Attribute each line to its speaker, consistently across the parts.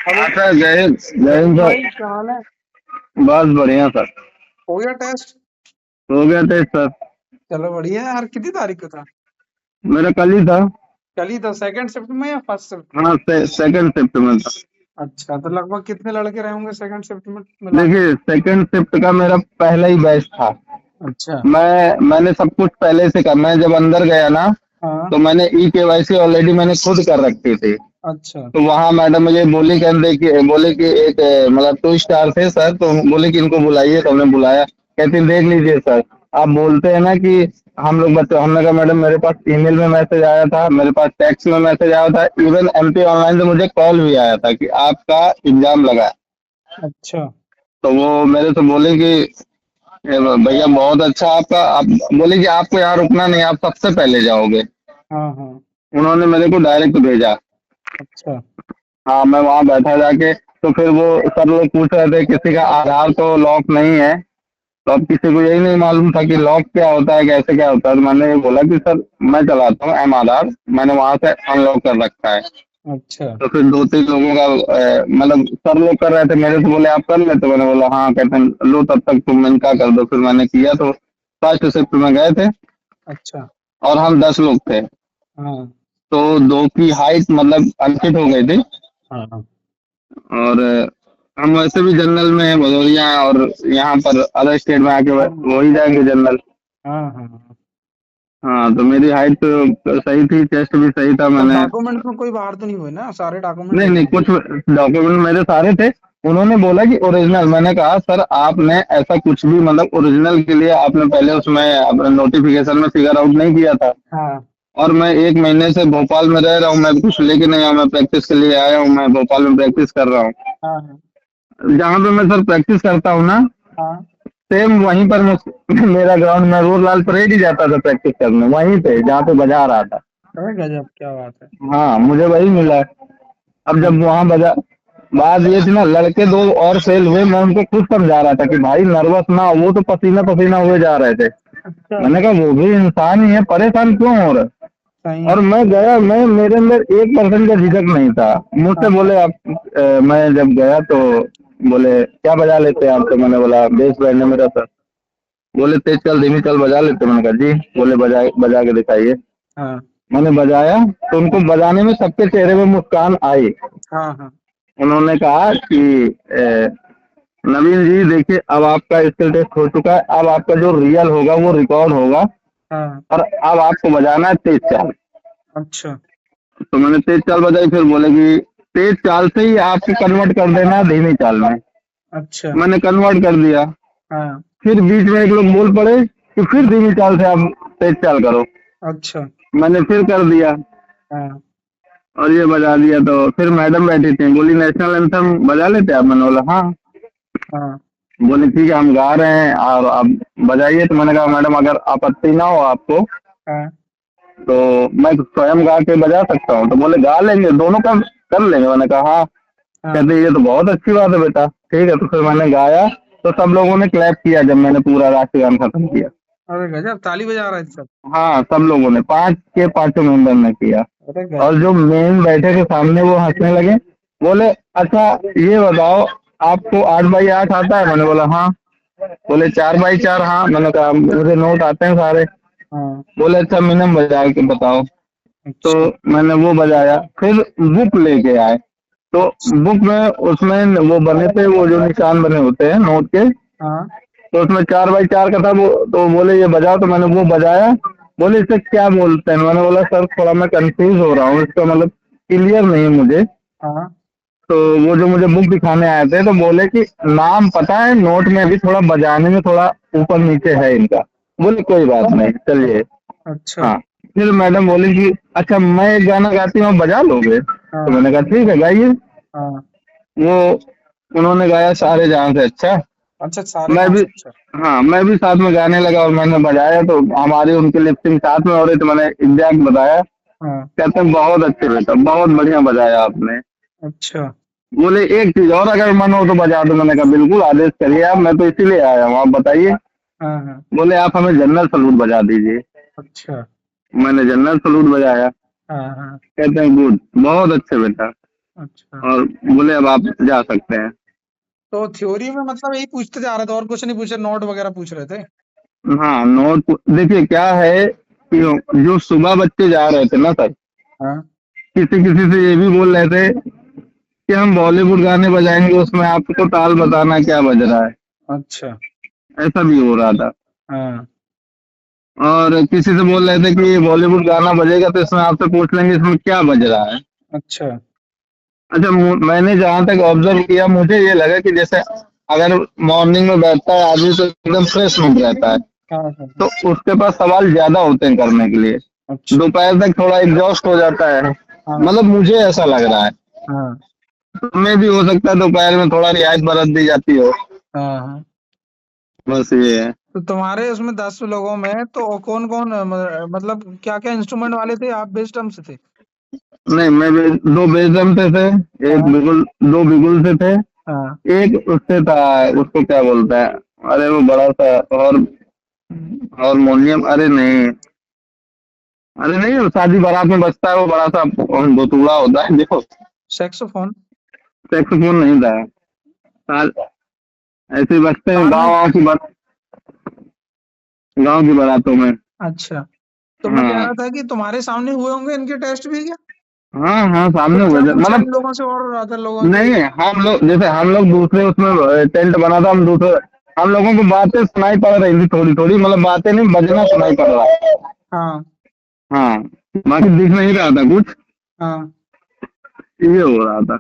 Speaker 1: Hello.
Speaker 2: हाँ sir, जय हिंद। जय
Speaker 1: जयंत
Speaker 2: हिंद
Speaker 1: भाई,
Speaker 2: सर।
Speaker 1: क्या हाल है?
Speaker 2: बस बढ़िया सर।
Speaker 1: हो गया टेस्ट?
Speaker 2: हो गया टेस्ट सर।
Speaker 1: चलो बढ़िया है यार। कितनी तारीख को था?
Speaker 2: मेरा कल ही था।
Speaker 1: कल ही था? सेकंड शिफ्ट में या फर्स्ट शिफ्ट में?
Speaker 2: हाँ, सेकंड शिफ्ट में था।
Speaker 1: अच्छा, तो लगभग कितने लड़के रहे होंगे सेकंड शिफ्ट में मिला के?
Speaker 2: देखिए, सेकंड शिफ्ट का मेरा पहला ही बैच था।
Speaker 1: अच्छा।
Speaker 2: मैंने सब कुछ पहले से कर, मैं जब अंदर गया ना,
Speaker 1: हाँ।
Speaker 2: तो मैंने ई-केवाईसी ऑलरेडी मैंने खुद कर रखी थी।
Speaker 1: अच्छा।
Speaker 2: तो वहाँ मैडम मुझे बोली कि देखिए, बोले कि एक मतलब 2 स्टार थे सर, तो बोले कि इनको बुलाइए, तो हमने बुलाया। कहती देख लीजिए सर, आप बोलते हैं ना कि हम लोग बच्चे, हमने कहा मैडम मेरे पास ईमेल में मैसेज आया था, मेरे पास टेक्स्ट में मैसेज आया था, इवन एमपी ऑनलाइन से मुझे कॉल भी आया था कि आपका एग्जाम लगा है।
Speaker 1: अच्छा।
Speaker 2: तो वो मेरे से बोले कि भैया बहुत अच्छा आपका, आप बोले कि आपको यहाँ रुकना नहीं, आप सबसे पहले जाओगे।
Speaker 1: हाँ हाँ।
Speaker 2: उन्होंने मेरे को डायरेक्ट भेजा।
Speaker 1: अच्छा।
Speaker 2: हाँ, मैं वहाँ बैठा जाके, तो फिर वो सब लोग पूछ रहे थे, किसी का आधार तो लॉक नहीं है। तो अब किसी को यही नहीं मालूम था कि लॉक क्या होता है, कैसे क्या होता है। तो मैंने ये बोला कि सर मैं चलाता हूँ एम आधार, मैंने वहाँ से अनलॉक कर रखा है।
Speaker 1: अच्छा।
Speaker 2: तो फिर 2-3 लोगों का मतलब सर लोग कर रहे थे, मेरे से बोले आप कर ले, तो मैंने बोला हाँ। कहते हैं लो तब तक तुम इनका कर दो। फिर मैंने किया, तो फर्स्ट शिफ्ट में गए थे
Speaker 1: अच्छा।
Speaker 2: और हम 10 लोग थे।
Speaker 1: हाँ
Speaker 2: तो दो की हाइट मतलब अनफिट हो गई थी।
Speaker 1: हाँ।
Speaker 2: और हम वैसे भी जनरल में हैं भदौरिया, और यहाँ पर अदर स्टेट में आके
Speaker 1: हाँ
Speaker 2: वो ही जाएंगे जनरल।
Speaker 1: हाँ हाँ।
Speaker 2: हाँ, तो मेरी हाइट तो सही थी, चेस्ट भी सही था।
Speaker 1: तो
Speaker 2: मैंने
Speaker 1: डॉक्यूमेंट में कोई बाहर तो नहीं हुए ना? सारे डॉक्यूमेंट
Speaker 2: नहीं
Speaker 1: ठीक
Speaker 2: नहीं,
Speaker 1: है?
Speaker 2: कुछ डॉक्यूमेंट मेरे सारे थे। उन्होंने बोला कि ओरिजिनल। मैंने कहा सर आपने ऐसा कुछ भी मतलब ओरिजिनल के लिए आपने पहले उसमें अपने नोटिफिकेशन में फिगर आउट नहीं किया था।
Speaker 1: हाँ
Speaker 2: और मैं 1 महीने से भोपाल में रह रहा हूँ, मैं कुछ लेके नहीं आया, मैं प्रैक्टिस के लिए आया हूँ, मैं भोपाल में प्रैक्टिस कर रहा हूँ।
Speaker 1: हाँ हाँ।
Speaker 2: जहाँ पे मैं सर प्रैक्टिस करता हूँ ना,
Speaker 1: हाँ।
Speaker 2: सेम वहीं पर मेरा ग्राउंड में रोज लाल परेड ही जाता था प्रैक्टिस करने, वहीं पे जहाँ पे बजा रहा था।
Speaker 1: अरे गजब, क्या बात है।
Speaker 2: हाँ, मुझे वही मिला। अब
Speaker 1: हाँ।
Speaker 2: जब वहाँ बजा, बात ये थी ना, लड़के दो और फेल हुए, मैं उनको खुद समझा रहा था कि भाई नर्वस ना हो, वो तो पसीना पसीना हुए जा रहे थे।
Speaker 1: अच्छा।
Speaker 2: मैंने कहा वो भी इंसान ही है, परेशान क्यों हो रहे।
Speaker 1: सही
Speaker 2: और
Speaker 1: है।
Speaker 2: मैं गया, मैं मेरे अंदर 1% का झिझक नहीं था। मुझसे
Speaker 1: हाँ।
Speaker 2: बोले आप मैं जब गया तो बोले क्या बजा लेते हैं आप, तो मैंने बोला बेस बैंड है मेरा सर। बोले तेज चल धीमी चल बजा लेते, मैंने कहा जी। बोले बजा बजा के दिखाइए।
Speaker 1: हाँ
Speaker 2: मैंने बजाया, तो उनको बजाने में सबके चेहरे में मुस्कान आई।
Speaker 1: हाँ। हाँ
Speaker 2: उन्होंने कहा कि नवीन जी देखिए, अब आपका स्किल टेस्ट हो चुका है, अब आपका जो रियल होगा वो रिकॉर्ड होगा,
Speaker 1: हाँ।
Speaker 2: और अब आपको बजाना है तेज चाल।
Speaker 1: अच्छा।
Speaker 2: तो मैंने तेज चाल बजाई, फिर बोले कि तेज चाल से ही आपको कन्वर्ट कर देना है धीमी चाल में।
Speaker 1: अच्छा।
Speaker 2: मैंने कन्वर्ट कर दिया।
Speaker 1: हाँ।
Speaker 2: फिर बीच में एक लोग बोल पड़े कि फिर धीमी चाल से आप तेज चाल करो।
Speaker 1: अच्छा।
Speaker 2: मैंने फिर कर दिया
Speaker 1: हाँ
Speaker 2: और ये बजा दिया। तो फिर मैडम बैठी थी, बोली नेशनल एंथम बजा लेते आप। मैंने बोला हाँ।
Speaker 1: हाँ।
Speaker 2: बोले ठीक है हम गा रहे हैं और आप बजाइए। तो मैंने कहा मैडम अगर आपत्ति ना हो आपको,
Speaker 1: हाँ।
Speaker 2: तो मैं स्वयं गा के बजा सकता हूँ। तो बोले गा लेंगे, दोनों का कर लेंगे। मैंने कहा हाँ।
Speaker 1: हाँ।
Speaker 2: कहते ये तो बहुत अच्छी बात है बेटा, ठीक है। तो फिर मैंने गाया, तो सब लोगों ने क्लैप किया जब मैंने पूरा राष्ट्रगान खत्म किया।
Speaker 1: अरे गजब, ताली बजा रहे थे सब।
Speaker 2: हाँ, सब लोगों ने, 5 के 5 मेंबर ने किया।
Speaker 1: अरे
Speaker 2: और
Speaker 1: गजब।
Speaker 2: जो मेन बैठे थे सामने वो हंसने लगे। बोले अच्छा ये बताओ, आपको 8x8 आता है? मैंने बोला हाँ। बोले 4x4? हाँ। मैंने कहा मुझे नोट आते हैं सारे।
Speaker 1: हाँ।
Speaker 2: बोले अच्छा मिनिमम बजा के बताओ। तो
Speaker 1: अच्छा।
Speaker 2: मैंने वो बजाया, फिर बुक लेके आए। तो
Speaker 1: अच्छा।
Speaker 2: बुक में उसमें वो बने थे, वो जो निशान बने होते हैं नोट के।
Speaker 1: हाँ।
Speaker 2: तो उसमें 4x4 का था वो। तो बोले ये बजाओ, तो मैंने वो बजाया। बोले इसे क्या बोलते हैं? मैंने बोला सर थोड़ा मैं कंफ्यूज हो रहा हूँ, इसका मतलब क्लियर नहीं है मुझे।
Speaker 1: हाँ।
Speaker 2: तो वो जो मुझे बुक दिखाने आए थे, तो बोले कि नाम पता है, नोट में भी थोड़ा बजाने में थोड़ा ऊपर नीचे है इनका। बोले कोई बात नहीं चलिए।
Speaker 1: अच्छा।
Speaker 2: हाँ। फिर मैडम बोली कि अच्छा मैं एक गाना गाती हूँ, आप बजा लोगे? तो
Speaker 1: हाँ।
Speaker 2: मैंने कहा ठीक है गाइए।
Speaker 1: हाँ।
Speaker 2: वो उन्होंने गाया सारे जहां से अच्छा।
Speaker 1: अच्छा, सारे
Speaker 2: मैं
Speaker 1: जहाँ
Speaker 2: भी,
Speaker 1: से अच्छा।
Speaker 2: हाँ मैं भी साथ में गाने लगा और मैंने बजाया, तो हमारी उनकी लिपसिंग साथ में हो रही। तो मैंने एग्जैक्ट बताया।
Speaker 1: हाँ।
Speaker 2: कहते हैं बहुत अच्छे बेटा, बहुत बढ़िया बजाया आपने।
Speaker 1: अच्छा।
Speaker 2: बोले एक चीज और अगर मन हो तो बजा दो। मैंने कहा बिल्कुल आदेश करिए आप, मैं तो इसीलिए आया हूँ, आप बताइए।
Speaker 1: हाँ हाँ।
Speaker 2: बोले आप हमें जनरल सलूट बजा दीजिए।
Speaker 1: अच्छा।
Speaker 2: मैंने जनरल सलूट बजाया।
Speaker 1: हाँ हाँ।
Speaker 2: कहते हैं गुड, बहुत अच्छे बेटा।
Speaker 1: अच्छा,
Speaker 2: और बोले अब आप जा सकते हैं।
Speaker 1: तो थ्योरी में मतलब यही पूछते जा रहे थे और कुछ नहीं पूछे, नोट वगैरह पूछ रहे थे?
Speaker 2: हाँ, नोट देखिए क्या है कि जो सुबह बच्चे जा रहे थे ना सर,
Speaker 1: हाँ।
Speaker 2: किसी किसी से ये भी बोल रहे थे कि हम बॉलीवुड गाने बजाएंगे, उसमें आपको ताल बताना क्या बज रहा है,
Speaker 1: अच्छा।
Speaker 2: ऐसा भी हो रहा था।
Speaker 1: हाँ।
Speaker 2: और किसी से बोल रहे थे कि बॉलीवुड गाना बजेगा तो इसमें आपसे पूछ लेंगे इसमें क्या बज रहा है।
Speaker 1: अच्छा।
Speaker 2: अच्छा, मैंने जहाँ तक ऑब्जर्व किया मुझे ये लगा कि जैसे अगर मॉर्निंग में बैठता है आदमी तो एकदम फ्रेश मूड रहता है,
Speaker 1: हाँ हाँ हाँ।
Speaker 2: तो उसके पास सवाल ज्यादा होते हैं करने के लिए।
Speaker 1: अच्छा।
Speaker 2: दोपहर तक थोड़ा एग्जॉस्ट हो जाता है,
Speaker 1: हाँ
Speaker 2: मतलब मुझे ऐसा लग रहा है।
Speaker 1: हाँ
Speaker 2: तुम्हें भी हो सकता है दोपहर में थोड़ा रियायत बरत दी जाती हो।
Speaker 1: हाँ हाँ।
Speaker 2: बस ये है।
Speaker 1: तो तुम्हारे उसमें 10 लोगों में तो कौन कौन मतलब क्या क्या इंस्ट्रूमेंट वाले थे, आप बेस ड्रम से थे?
Speaker 2: नहीं, मैं दो बेस ड्रम से थे, एक
Speaker 1: हाँ
Speaker 2: बिगुल, दो बिगुल से थे,
Speaker 1: हाँ।
Speaker 2: एक उससे था, उसको क्या बोलता है, अरे वो बड़ा सा और हारमोनियम, अरे नहीं, अरे नहीं, वो शादी बारात में बजता है वो बड़ा सा भोतूड़ा होता है देखो।
Speaker 1: सैक्सोफोन?
Speaker 2: सैक्सोफोन नहीं था। ऐसे ही बजते हैं
Speaker 1: कार्नेट?
Speaker 2: गांव की बारातों में।
Speaker 1: अच्छा। तो मैं कह
Speaker 2: हाँ
Speaker 1: रहा था कि तुम्हारे सामने हुए होंगे इनके टेस्ट भी क्या?
Speaker 2: हाँ हाँ,
Speaker 1: तो
Speaker 2: सामने हुए
Speaker 1: क्या
Speaker 2: थे
Speaker 1: पूछा
Speaker 2: मतलब।
Speaker 1: इन लोगों से और अदर लोगों से?
Speaker 2: नहीं, हम लोग जैसे हम लोग दूसरे उसमें टेंट बना था, हम दूसरे, हम लोगों को बातें सुनाई पड़ रही थी थोड़ी थोड़ी, मतलब बातें नहीं, बजना सुनाई पड़ रहा है।
Speaker 1: हाँ
Speaker 2: हाँ, बाकी दिख नहीं रहा था कुछ,
Speaker 1: हाँ।
Speaker 2: ये हो रहा था।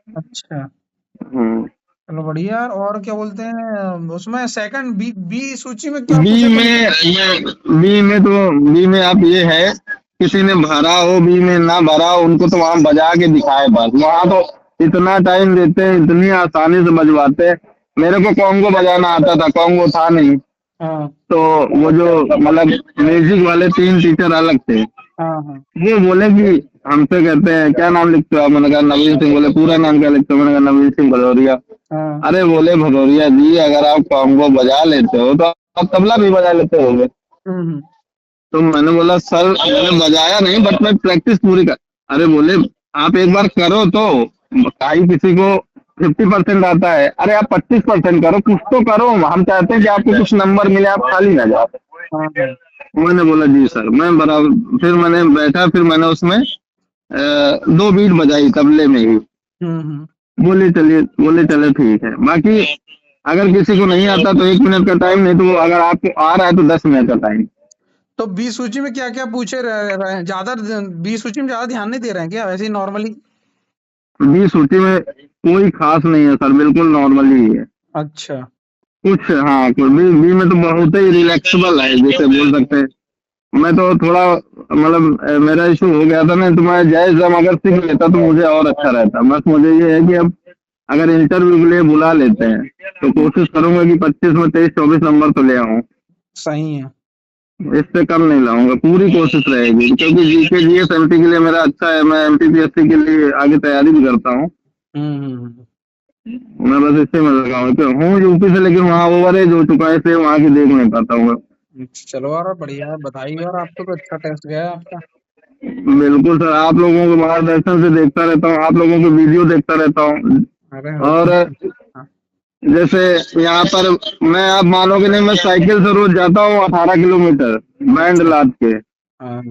Speaker 1: अच्छा।
Speaker 2: हम्म।
Speaker 1: चलो बढ़िया यार। और क्या बोलते हैं उसमें सेकंड बी बी सूची में क्या
Speaker 2: बी
Speaker 1: पूछा तुमसे?
Speaker 2: में बी में तो बी में आप ये है, किसी ने भरा हो बी में ना भरा हो उनको तो वहां बजा के दिखाए, बस वहां तो इतना टाइम देते हैं, इतनी आसानी से बजवाते हैं। मेरे को कॉन्गो बजाना आता था, कॉन्गो था नहीं,
Speaker 1: हाँ
Speaker 2: तो वो जो मतलब म्यूजिक वाले तीन टीचर अलग थे,
Speaker 1: हाँ हाँ
Speaker 2: वो बोले कि हमसे कहते हैं क्या नाम लिखते हो आप, मैंने कहा नवीन सिंह, बोले पूरा नाम क्या लिखते हो, मैंने कहा नवीन सिंह भदौरिया।
Speaker 1: हाँ।
Speaker 2: अरे बोले भदौरिया जी अगर आप कॉन्गो बजा लेते हो तो आप तबला भी बजा लेते होगे।
Speaker 1: हम्म।
Speaker 2: तो मैंने बोला सर मैंने बजाया नहीं बट मैं प्रैक्टिस पूरी कर। अरे बोले आप एक बार करो तो, कहीं किसी को 50% आता है, अरे आप 25% करो, कुछ तो करो, हम चाहते हैं कि आपको कुछ नंबर मिले, आप खाली ना जाओ।
Speaker 1: हाँ हाँ।
Speaker 2: मैंने बोला जी सर, मैं बराबर, फिर मैंने बैठा, फिर मैंने उसमें दो बीट बजाई तबले में ही।
Speaker 1: हम्म।
Speaker 2: बोले चले ठीक है, बाकी अगर किसी को नहीं आता तो 1 मिनट का टाइम, नहीं तो अगर आपको आ रहा है तो 10 मिनट का टाइम।
Speaker 1: तो बी सूची में क्या क्या पूछे रहे हैं ज्यादा? बी सूची में ज्यादा ध्यान नहीं दे रहे हैं क्या, वैसे ही नॉर्मली?
Speaker 2: बी सूची में कोई खास नहीं है सर, बिल्कुल नॉर्मल ही है।
Speaker 1: अच्छा।
Speaker 2: कुछ हाँ, कुछ बी में तो बहुत ही रिलैक्सेबल है, जैसे बोल सकते हैं। मैं तो थोड़ा मतलब मेरा इशू हो गया था ना, तो मैं जैज ड्रम अगर सीख लेता तो मुझे और अच्छा रहता। बस मुझे ये है कि अब अगर इंटरव्यू के लिए बुला लेते हैं तो कोशिश करूंगा कि 25 में 23-24 नंबर तो ले आऊं,
Speaker 1: सही है।
Speaker 2: इससे कम नहीं लाऊंगा, पूरी कोशिश रहेगी, क्योंकि जीके जीएस एमपी के लिए मेरा अच्छा है, मैं एमपीपीएससी के लिए आगे तैयारी भी करता हूँ।
Speaker 1: हम्म।
Speaker 2: मैं बस इससे में लगा हूँ यूपी से, लेकिन वहाँ ओवर एज हो चुका है इसलिए वहाँ की देख नहीं पाता हूँ।
Speaker 1: चलो यार बढ़िया है, बधाई यार, आपको तो अच्छा टेस्ट गया है आपका।
Speaker 2: बिल्कुल सर, आप लोगों के मार्गदर्शन से देखता रहता हूँ, आप लोगों के वीडियो देखता रहता हूँ।
Speaker 1: अरे
Speaker 2: और
Speaker 1: हाँ
Speaker 2: जैसे यहाँ पर मैं, आप मानोगे नहीं, मैं साइकिल से रोज जाता हूँ 18 किलोमीटर बैंड
Speaker 1: अच्छा।
Speaker 2: लाद के,
Speaker 1: हाँ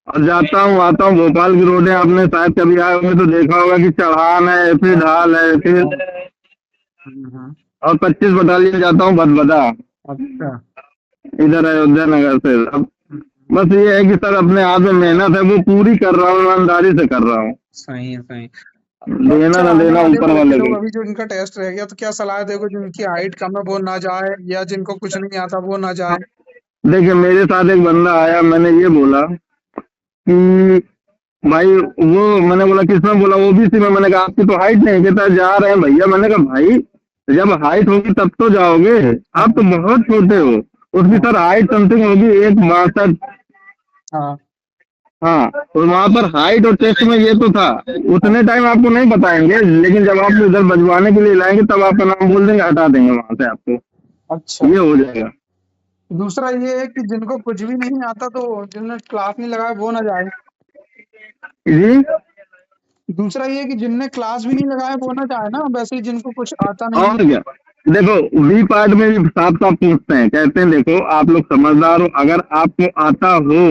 Speaker 2: और जाता हूँ आता हूँ। भोपाल की रोडें आपने शायद कभी आए होंगे तो देखा होगा कि चढ़ान है, फिर ढाल है, फिर
Speaker 1: हाँ। हाँ।
Speaker 2: और 25 बटालियन जाता हूँ भदभदा,
Speaker 1: अच्छा।
Speaker 2: इधर अयोध्या नगर से। अब
Speaker 1: हम्म।
Speaker 2: बस ये है कि सर अपने हाथ में मेहनत है वो पूरी कर रहा हूँ, ईमानदारी से कर रहा हूँ,
Speaker 1: सही है सही है।
Speaker 2: देना
Speaker 1: अच्छा,
Speaker 2: ना
Speaker 1: आने
Speaker 2: देना
Speaker 1: वाले
Speaker 2: ऊपर
Speaker 1: बच्चे
Speaker 2: वाले
Speaker 1: लोग
Speaker 2: को।
Speaker 1: अभी जो इनका टेस्ट रह गया तो क्या सलाह दोगे, जिनकी हाइट कम है वो ना जाए, या जिनको कुछ नहीं आता वो ना
Speaker 2: हाँ,
Speaker 1: जाए?
Speaker 2: देखिए मेरे साथ एक बंदा आया, मैंने ये बोला कि भाई, वो मैंने बोला किसमें, बोला ओबीसी में। मैंने कहा आपकी तो हाइट नहीं, कहता जा रहे हैं भैया। मैंने कहा भाई जब हाइट होगी तब तो जाओगे, आप तो
Speaker 1: हाँ
Speaker 2: बहुत छोटे हो। उसकी
Speaker 1: हाँ
Speaker 2: सर हाइट समथिंग होगी 162।
Speaker 1: हाँ।
Speaker 2: हाँ, और वहां पर हाइट और चेस्ट में ये तो था।
Speaker 1: हाँ।
Speaker 2: उतने टाइम आपको नहीं बताएंगे, लेकिन जब आपको इधर बजवाने के लिए लाएंगे तब आपका नाम बोल देंगे, हटा देंगे वहां से आपको,
Speaker 1: अच्छा।
Speaker 2: ये हो जाएगा।
Speaker 1: दूसरा ये है कि जिनको कुछ भी नहीं आता तो जिन्होंने क्लास नहीं लगाया वो ना जाए।
Speaker 2: जी
Speaker 1: दूसरा ये कि जिनने क्लास भी नहीं लगाया वो ना चाहे ना, वैसे ही जिनको कुछ आता नहीं
Speaker 2: और
Speaker 1: है।
Speaker 2: क्या। देखो, बी पार्ट में भी साफ साफ पूछते हैं, कहते हैं देखो आप लोग समझदार हो, अगर आपको आता हो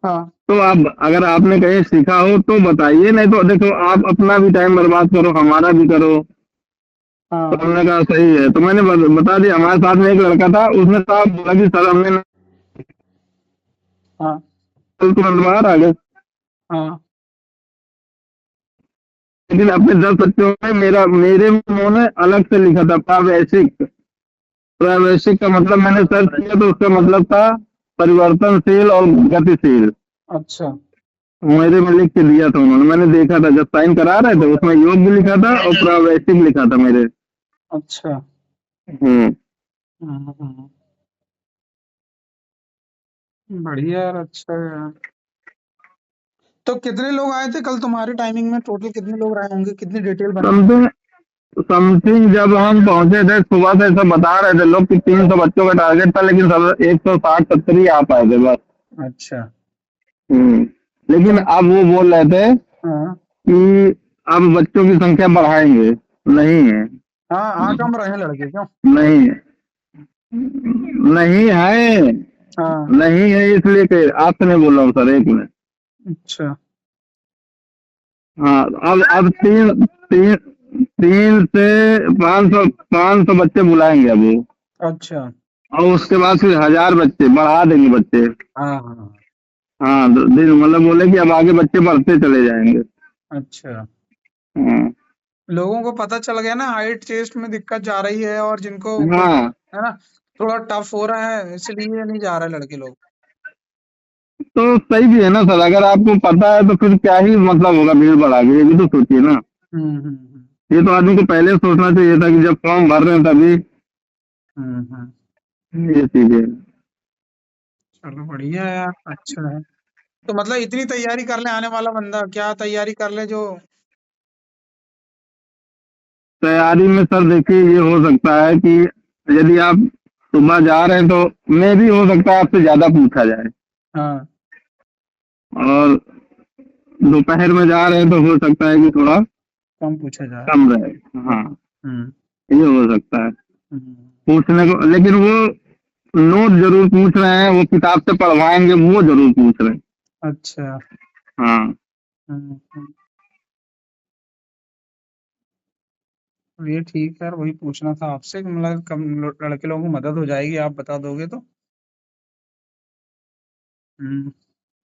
Speaker 1: हाँ
Speaker 2: तो आप, अगर आपने कहीं सीखा हो तो बताइए, नहीं तो देखो आप अपना भी टाइम बर्बाद करो, हमारा भी करो। तो
Speaker 1: हाँ
Speaker 2: हमने कहा सही है, तो मैंने बता दिया। हमारे साथ में एक लड़का था, उसने साफ बोला कि सर हमने
Speaker 1: हाँ
Speaker 2: तुरंत बाहर आ गए।
Speaker 1: हाँ
Speaker 2: लेकिन अपने 10 बच्चों में मेरे उन्होंने अलग से लिखा था प्रावैशिक। प्रावैशिक का मतलब मैंने सर्च किया तो उसका मतलब था परिवर्तनशील और गतिशील।
Speaker 1: अच्छा
Speaker 2: मेरे में लिख के दिया था उन्होंने, मैंने देखा था जब साइन करा रहे थे, उसमें योग भी लिखा था और प्रावैशिक लिखा था मेरे।
Speaker 1: अच्छा।
Speaker 2: हम्म।
Speaker 1: हम्म। बढ़िया यार, अच्छा है यार। तो कितने लोग आए थे कल तुम्हारी टाइमिंग में? टोटल कितने लोग आए होंगे? कितनी डिटेल बनी थी?
Speaker 2: समथिंग समथिंग जब हम पहुंचे थे सुबह से सब बता रहे थे लोग कि 300 बच्चों का टारगेट था, लेकिन सब 160-70 ही आ पाए थे बस।
Speaker 1: अच्छा।
Speaker 2: हम्म। लेकिन
Speaker 1: तुम।
Speaker 2: अब वो बोल रहे थे
Speaker 1: हाँ
Speaker 2: कि अब बच्चों की संख्या बढ़ाएंगे। नहीं है।
Speaker 1: हाँ, कम रहे लड़के क्यों?
Speaker 2: नहीं है। नहीं है।
Speaker 1: हाँ।
Speaker 2: नहीं है, इसलिए कि आपसे नहीं बोल रहा हूँ सर, एक मिनट।
Speaker 1: अच्छा।
Speaker 2: हाँ। अब तीन तीन 3 से 500 बच्चे बुलाएंगे अभी।
Speaker 1: अच्छा।
Speaker 2: और उसके बाद फिर 1000 बच्चे बढ़ा देंगे बच्चे।
Speaker 1: हाँ हाँ।
Speaker 2: हाँ, दिन मतलब बोले कि अब आगे बच्चे बढ़ते चले जाएंगे।
Speaker 1: अच्छा।
Speaker 2: हाँ।
Speaker 1: लोगों को पता चल गया ना, हाइट चेस्ट में दिक्कत जा रही है, और जिनको
Speaker 2: हाँ,
Speaker 1: है ना, थोड़ा टफ हो रहा है, इसलिए नहीं जा रहे लड़के लोग।
Speaker 2: तो सही भी है ना सर, अगर आपको पता है तो फिर क्या ही मतलब होगा भीड़ बढ़ा के, ये भी तो सोचिए ना।
Speaker 1: हम्म।
Speaker 2: ये तो आदमी को पहले सोचना चाहिए था कि जब फॉर्म भर रहे हैं तभी
Speaker 1: हम्म।
Speaker 2: ये चीजें।
Speaker 1: चलो बढ़िया है यार, अच्छा है। तो मतलब इतनी तैयारी कर ले आने वाला बंदा, क्या तैयारी कर ले जो।
Speaker 2: तैयारी में सर देखिए ये हो सकता है कि यदि आप सुबह जा रहे हैं तो मैं भी हो सकता है आपसे ज्यादा पूछा जाए,
Speaker 1: हाँ।
Speaker 2: और दोपहर में जा रहे हैं तो हो सकता है कि थोड़ा
Speaker 1: कम पूछा जाए।
Speaker 2: कम रहे। हाँ,
Speaker 1: हम्म।
Speaker 2: ये हो सकता है
Speaker 1: हम्म।
Speaker 2: पूछने को, लेकिन वो नोट जरूर पूछ रहे हैं, वो किताब से पढ़वाएंगे वो जरूर पूछ रहे हैं।
Speaker 1: अच्छा।
Speaker 2: हाँ।
Speaker 1: हम्म। ये ठीक है यार, वही पूछना था आपसे कि मतलब कम लड़के लोगों को मदद हो जाएगी, आप बता दोगे तो। हम्म।